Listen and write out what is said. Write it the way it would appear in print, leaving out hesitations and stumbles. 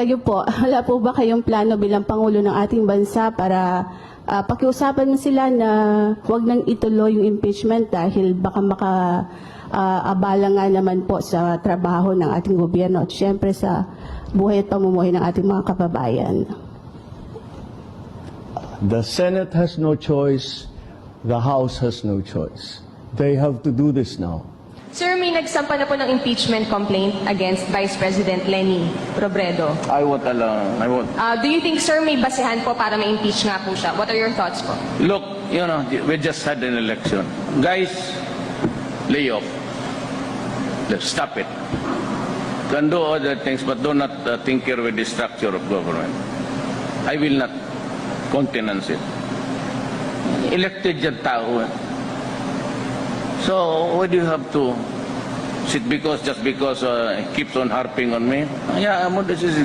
kayo po, wala po ba kayong plano bilang Pangulo ng ating bansa para pakiusapan mo sila na huwag nang ituloy yung impeachment dahil baka abala nga naman po sa trabaho ng ating gobyerno at syempre sa buhay at pamumuhay ng ating mga kababayan? The Senate has no choice. The House has no choice. They have to do this now. Sir, may nagsampa na po ng impeachment complaint against Vice President Leni Robredo. I won't allow. Do you think, sir, may basehan po para ma-impeach nga po siya? What are your thoughts po? Look, we just had an election. Guys, lay off. Let's stop it. Can do other things, but do not tinker with the structure of government. I will not countenance it. Elected yung tao. So, why do you have to sit just because he keeps on harping on me? Yeah, this is